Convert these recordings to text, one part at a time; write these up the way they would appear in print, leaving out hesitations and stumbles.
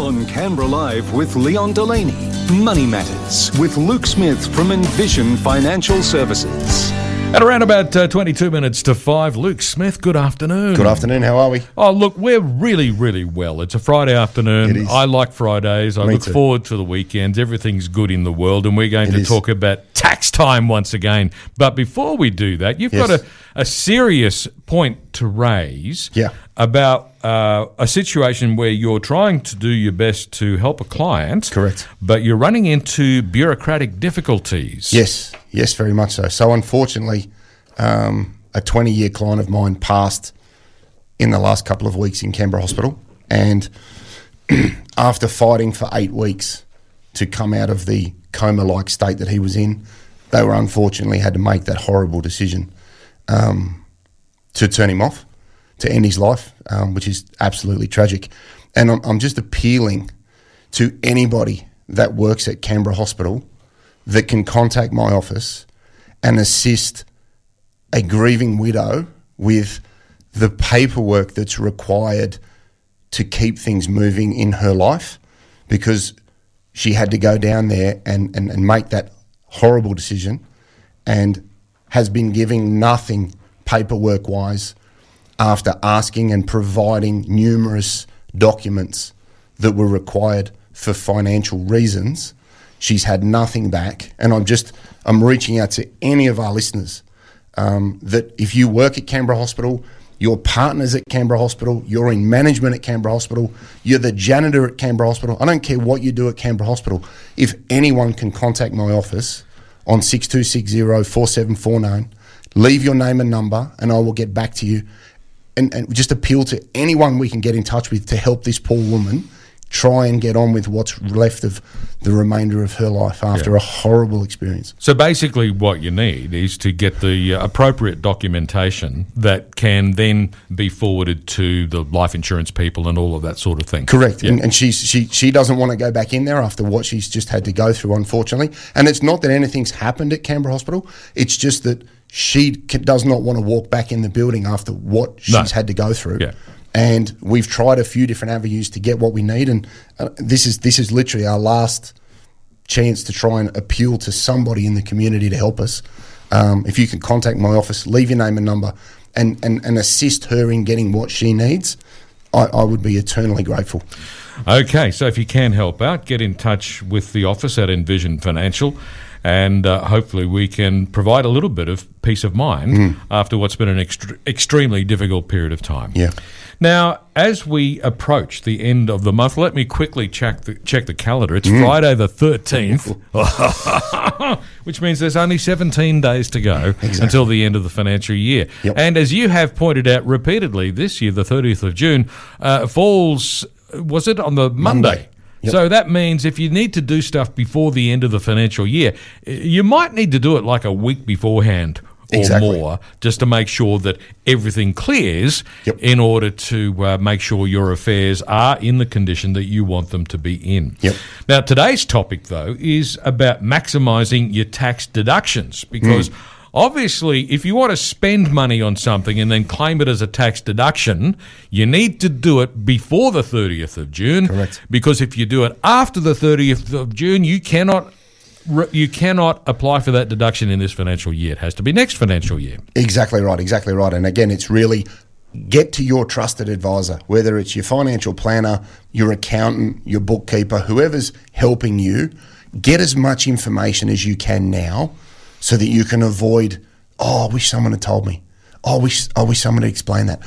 On Canberra Live with Leon Delaney. Money Matters with Luke Smith from Envision Financial Services. At around about 22 minutes to 5, Luke Smith, good afternoon. Good afternoon, how are we? Oh, look, we're really, really well. It's a Friday afternoon. It is. I like Fridays. I look too. forward to the weekends. Everything's good in the world, and we're going to is. talk about tax time once again. But before we do that, you've got a serious point to raise about a situation where you're trying to do your best to help a client. Correct. But you're running into bureaucratic difficulties. Yes, very much so. So unfortunately, a 20-year client of mine passed in the last couple of weeks in Canberra Hospital, and after fighting for 8 weeks to come out of the coma-like state that he was in, they were unfortunately had to make that horrible decision to turn him off, to end his life, which is absolutely tragic. And I'm just appealing to anybody that works at Canberra Hospital that can contact my office and assist a grieving widow with the paperwork that's required to keep things moving in her life, because she had to go down there and make that horrible decision and has been giving nothing paperwork-wise after asking and providing numerous documents that were required for financial reasons. She's had nothing back, and I'm reaching out to any of our listeners that if you work at Canberra Hospital, your partner's at Canberra Hospital, you're in management at Canberra Hospital, you're the janitor at Canberra Hospital, I don't care what you do at Canberra Hospital, if anyone can contact my office on 6260-4749, leave your name and number, and I will get back to you, and just appeal to anyone we can get in touch with to help this poor woman try and get on with what's left of the remainder of her life after a horrible experience. So basically what you need is to get the appropriate documentation that can then be forwarded to the life insurance people and all of that sort of thing. Correct. Yeah. And she doesn't want to go back in there after what she's just had to go through, unfortunately. And it's not that anything's happened at Canberra Hospital. It's just that she does not want to walk back in the building after what she's had to go through. Yeah. And we've tried a few different avenues to get what we need, and this is literally our last chance to try and appeal to somebody in the community to help us. If you can contact my office, leave your name and number, and assist her in getting what she needs, I would be eternally grateful. Okay, so if you can help out, get in touch with the office at Envision Financial, and hopefully we can provide a little bit of peace of mind after what's been an extremely difficult period of time. Yeah. Now, as we approach the end of the month, let me quickly check the calendar. It's Friday the 13th, which means there's only 17 days to go until the end of the financial year. Yep. And as you have pointed out repeatedly, this year, the 30th of June, falls, was it on the Monday? Yep. So that means if you need to do stuff before the end of the financial year, you might need to do it like a week beforehand or more, just to make sure that everything clears in order to make sure your affairs are in the condition that you want them to be in. Yep. Now, today's topic, though, is about maximising your tax deductions, because obviously, if you want to spend money on something and then claim it as a tax deduction, you need to do it before the 30th of June. Correct. Because if you do it after the 30th of June, you cannot apply for that deduction in this financial year. It has to be next financial year. Exactly right. And again, it's really get to your trusted advisor, whether it's your financial planner, your accountant, your bookkeeper, whoever's helping you. Get as much information as you can now so that you can avoid, I wish someone had told me. I wish someone had explained that.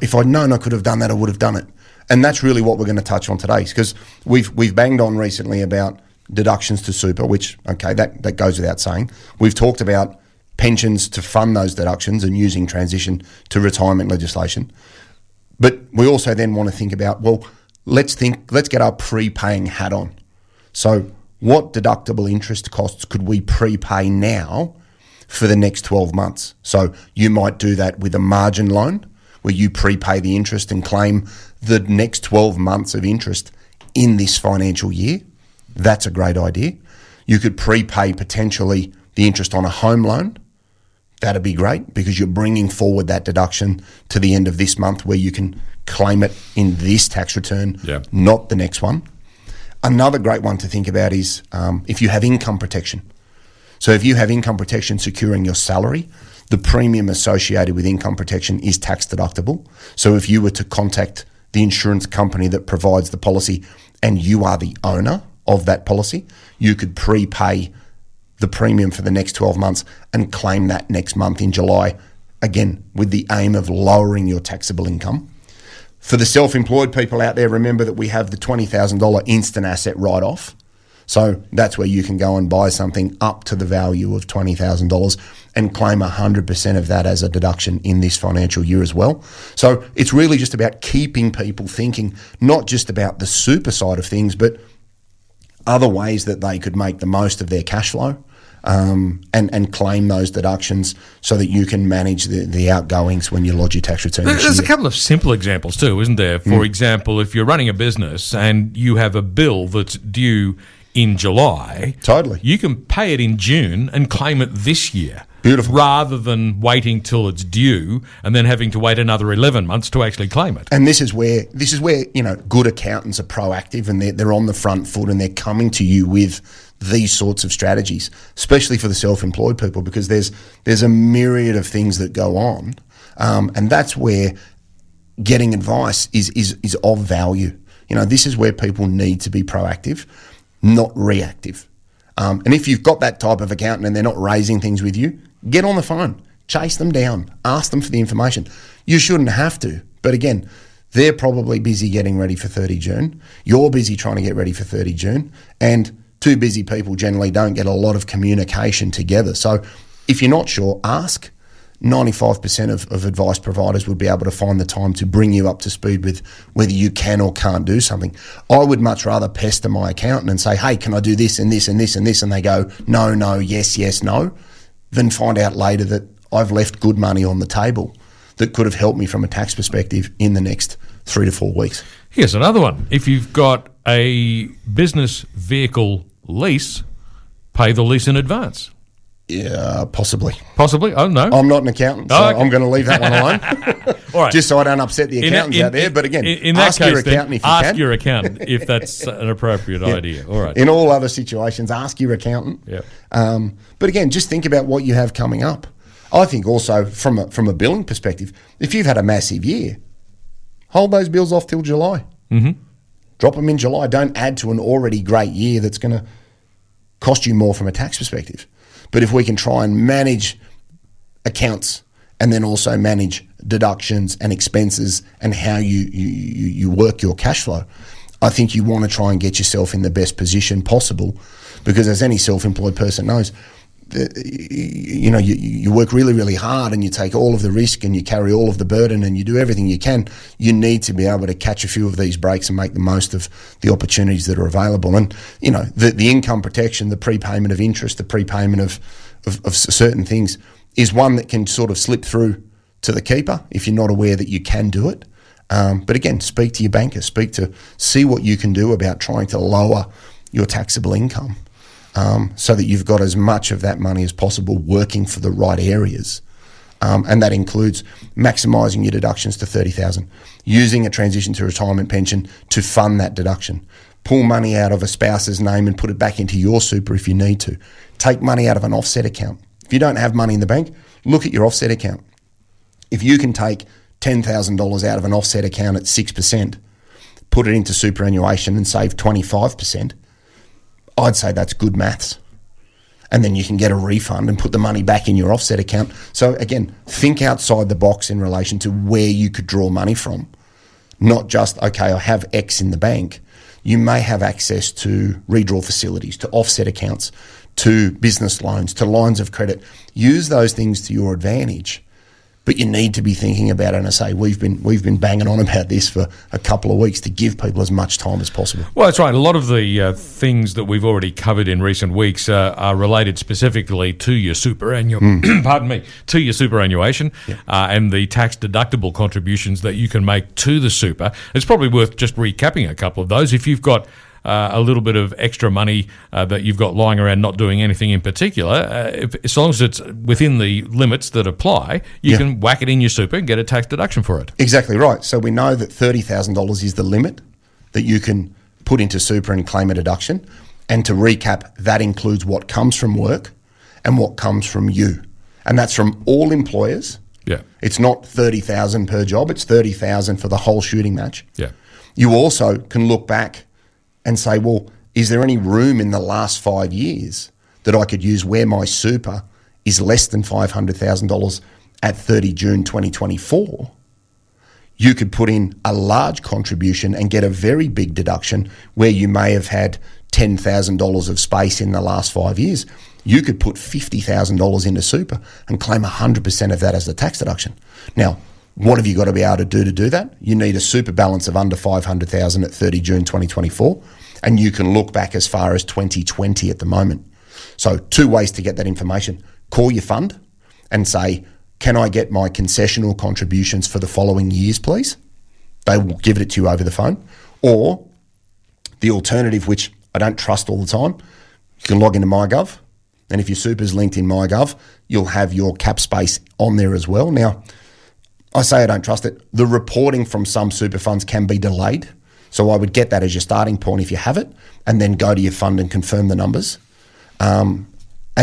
If I'd known I could have done that, I would have done it. And that's really what we're going to touch on today, because we've banged on recently about deductions to super, which, that goes without saying. We've talked about pensions to fund those deductions and using transition to retirement legislation. But we also then want to think about, let's get our prepaying hat on. So what deductible interest costs could we prepay now for the next 12 months? So you might do that with a margin loan where you prepay the interest and claim the next 12 months of interest in this financial year. That's a great idea. You could prepay potentially the interest on a home loan. That'd be great because you're bringing forward that deduction to the end of this month where you can claim it in this tax return, not the next one. Another great one to think about is if you have income protection. So if you have income protection securing your salary, the premium associated with income protection is tax deductible. So if you were to contact the insurance company that provides the policy and you are the owner of that policy, you could prepay the premium for the next 12 months and claim that next month in July, again, with the aim of lowering your taxable income. For the self-employed people out there, remember that we have the $20,000 instant asset write-off. So that's where you can go and buy something up to the value of $20,000 and claim 100% of that as a deduction in this financial year as well. So it's really just about keeping people thinking, not just about the super side of things, but other ways that they could make the most of their cash flow and claim those deductions so that you can manage the outgoings when you lodge your tax return. There's a couple of simple examples too, isn't there? For example, if you're running a business and you have a bill that's due in July, totally, you can pay it in June and claim it this year. Beautiful. Rather than waiting till it's due and then having to wait another 11 months to actually claim it. And this is where good accountants are proactive and they're on the front foot and they're coming to you with these sorts of strategies, especially for the self-employed people, because there's a myriad of things that go on, and that's where getting advice is of value. This is where people need to be proactive, not reactive. And if you've got that type of accountant and they're not raising things with you, get on the phone, chase them down, ask them for the information. You shouldn't have to, but again, they're probably busy getting ready for 30 June. You're busy trying to get ready for 30 June, and two busy people generally don't get a lot of communication together. So if you're not sure, ask. 95% of advice providers would be able to find the time to bring you up to speed with whether you can or can't do something. I would much rather pester my accountant and say, hey, can I do this and this and this and this? And they go, no, yes, no, than find out later that I've left good money on the table that could have helped me from a tax perspective in the next 3 to 4 weeks. Here's another one. If you've got a business vehicle lease, pay the lease in advance. Yeah, possibly. Possibly? I don't know. I'm not an accountant, so okay. I'm going to leave that one alone. All right. Just so I don't upset the accountants out there. But again, ask your accountant if you can. Ask your accountant if that's an appropriate idea. All right. In all other situations, ask your accountant. Yeah. But again, just think about what you have coming up. I think also from a billing perspective, if you've had a massive year, hold those bills off till July. Mm-hmm. Drop them in July. Don't add to an already great year that's going to cost you more from a tax perspective. But if we can try and manage accounts and then also manage deductions and expenses and how you work your cash flow, I think you want to try and get yourself in the best position possible, because as any self-employed person knows, you work really, really hard and you take all of the risk and you carry all of the burden and you do everything you can. You need to be able to catch a few of these breaks and make the most of the opportunities that are available. And, the income protection, the prepayment of interest, the prepayment of certain things is one that can sort of slip through to the keeper if you're not aware that you can do it. But again, speak to your banker, see what you can do about trying to lower your taxable income. So that you've got as much of that money as possible working for the right areas. And that includes maximising your deductions to $30,000, using a transition to retirement pension to fund that deduction. Pull money out of a spouse's name and put it back into your super if you need to. Take money out of an offset account. If you don't have money in the bank, look at your offset account. If you can take $10,000 out of an offset account at 6%, put it into superannuation and save 25%, I'd say that's good maths. And then you can get a refund and put the money back in your offset account. So again, think outside the box in relation to where you could draw money from. Not just, okay, I have X in the bank. You may have access to redraw facilities, to offset accounts, to business loans, to lines of credit. Use those things to your advantage. But you need to be thinking about it. And I say we've been banging on about this for a couple of weeks to give people as much time as possible. Well, that's right. A lot of the things that we've already covered in recent weeks are related specifically to your to your superannuation and the tax deductible contributions that you can make to the super. It's probably worth just recapping a couple of those. If you've got a little bit of extra money that you've got lying around not doing anything in particular, as long as it's within the limits that apply, you can whack it in your super and get a tax deduction for it. Exactly right. So we know that $30,000 is the limit that you can put into super and claim a deduction. And to recap, that includes what comes from work and what comes from you. And that's from all employers. Yeah. It's not 30,000 per job, it's 30,000 for the whole shooting match. Yeah. You also can look back and say, well, is there any room in the last 5 years that I could use where my super is less than $500,000 at 30 June 2024? You could put in a large contribution and get a very big deduction where you may have had $10,000 of space in the last 5 years. You could put $50,000 into super and claim 100% of that as a tax deduction. Now, what have you got to be able to do that? You need a super balance of under $500,000 at 30 June 2024, and you can look back as far as 2020 at the moment. So 2 ways to get that information. Call your fund and say, can I get my concessional contributions for the following years, please? They will give it to you over the phone. Or the alternative, which I don't trust all the time, you can log into MyGov, and if your super's linked in MyGov, you'll have your cap space on there as well. Now, I say I don't trust it. The reporting from some super funds can be delayed. So I would get that as your starting point if you have it, and then go to your fund and confirm the numbers. And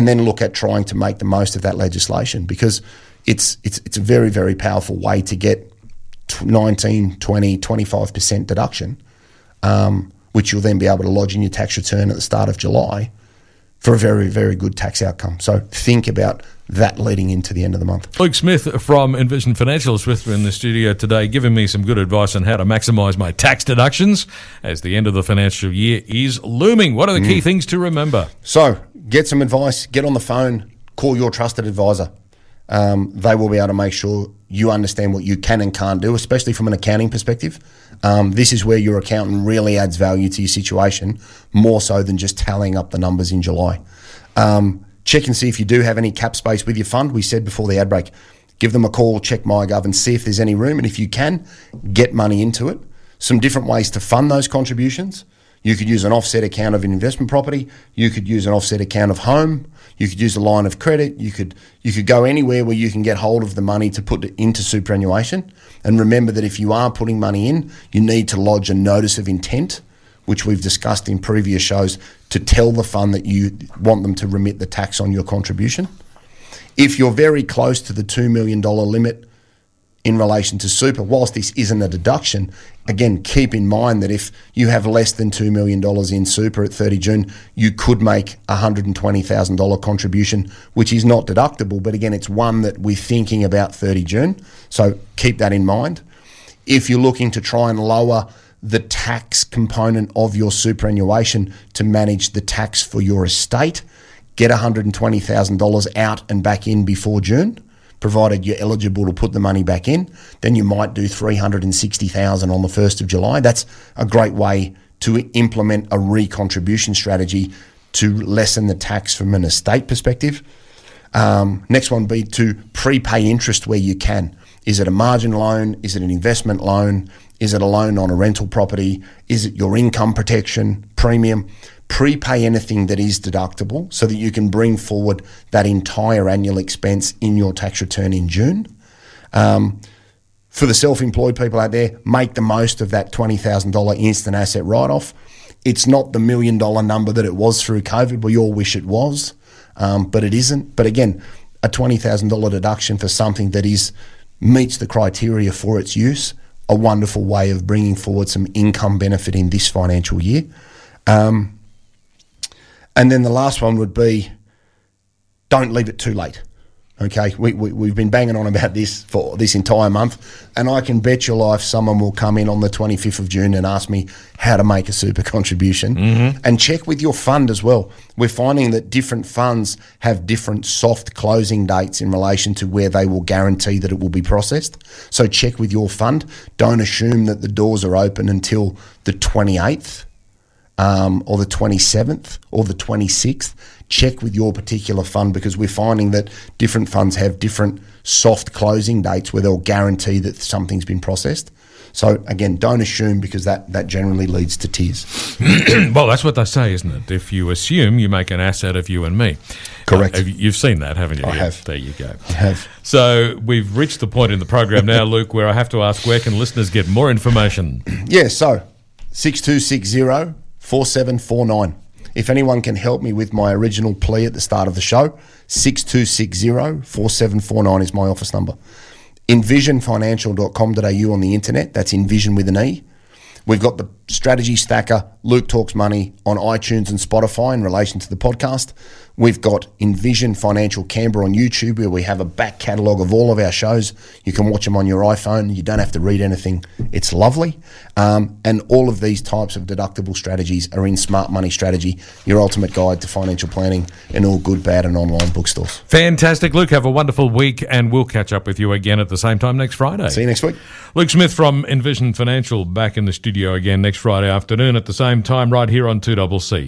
then look at trying to make the most of that legislation, because it's a very, very powerful way to get 19, 20, 25% deduction, which you'll then be able to lodge in your tax return at the start of July for a very, very good tax outcome. So think about that leading into the end of the month. Luke Smith from Envision Financial is with me in the studio today, giving me some good advice on how to maximise my tax deductions as the end of the financial year is looming. What are the key things to remember? So get some advice, get on the phone, call your trusted advisor. They will be able to make sure you understand what you can and can't do, especially from an accounting perspective. This is where your accountant really adds value to your situation, more so than just tallying up the numbers in July. Check and see if you do have any cap space with your fund. We said before the ad break, give them a call, check MyGov and see if there's any room. And if you can, get money into it. Some different ways to fund those contributions. You could use an offset account of an investment property. You could use an offset account of home. You could use a line of credit. You could go anywhere where you can get hold of the money to put it into superannuation. And remember that if you are putting money in, you need to lodge a notice of intent, which we've discussed in previous shows, to tell the fund that you want them to remit the tax on your contribution. If you're very close to the $2 million limit in relation to super, whilst this isn't a deduction, again, keep in mind that if you have less than $2 million in super at 30 June, you could make a $120,000 contribution, which is not deductible, but again, it's one that we're thinking about 30 June. So keep that in mind. If you're looking to try and lower the tax component of your superannuation to manage the tax for your estate, get $120,000 out and back in before June. Provided you're eligible to put the money back in, then you might do $360,000 on the 1st of July. That's a great way to implement a recontribution strategy to lessen the tax from an estate perspective. Next one would be to prepay interest where you can. Is it a margin loan? Is it an investment loan? Is it a loan on a rental property? Is it your income protection premium? Prepay anything that is deductible so that you can bring forward that entire annual expense in your tax return in June. For the self-employed people out there, make the most of that $20,000 instant asset write-off. It's not the $1 million number that it was through COVID. We all wish it was, but it isn't. But again, a $20,000 deduction for something that meets the criteria for its use, a wonderful way of bringing forward some income benefit in this financial year. And then the last one would be, don't leave it too late. Okay, we've been banging on about this for this entire month, and I can bet your life someone will come in on the 25th of June and ask me how to make a super contribution. And check with your fund as well. We're finding that different funds have different soft closing dates in relation to where they will guarantee that it will be processed. So check with your fund. Don't assume that the doors are open until the 28th. Or the 27th or the 26th. Check with your particular fund, because we're finding that different funds have different soft closing dates where they'll guarantee that something's been processed. So again, don't assume, because that generally leads to tears. Well, that's what they say, isn't it? If you assume, you make an ass out of you and me. Correct. You've seen that, haven't you? I have. There you go. I have. So we've reached the point in the program now, Luke, where I have to ask, where can listeners get more information? Yeah, so 6260-4749. If anyone can help me with my original plea at the start of the show, 6260-4749 is my office number. Envisionfinancial.com.au on the internet. That's Envision with an E. We've got the Strategy Stacker, Luke Talks Money on iTunes and Spotify in relation to the podcast. We've got Envision Financial Canberra on YouTube, where we have a back catalogue of all of our shows. You can watch them on your iPhone. You don't have to read anything. It's lovely. And all of these types of deductible strategies are in Smart Money Strategy, your ultimate guide to financial planning in all good, bad and online bookstores. Fantastic. Luke, have a wonderful week, and we'll catch up with you again at the same time next Friday. See you next week. Luke Smith from Envision Financial back in the studio again next Friday afternoon at the same time right here on 2CC.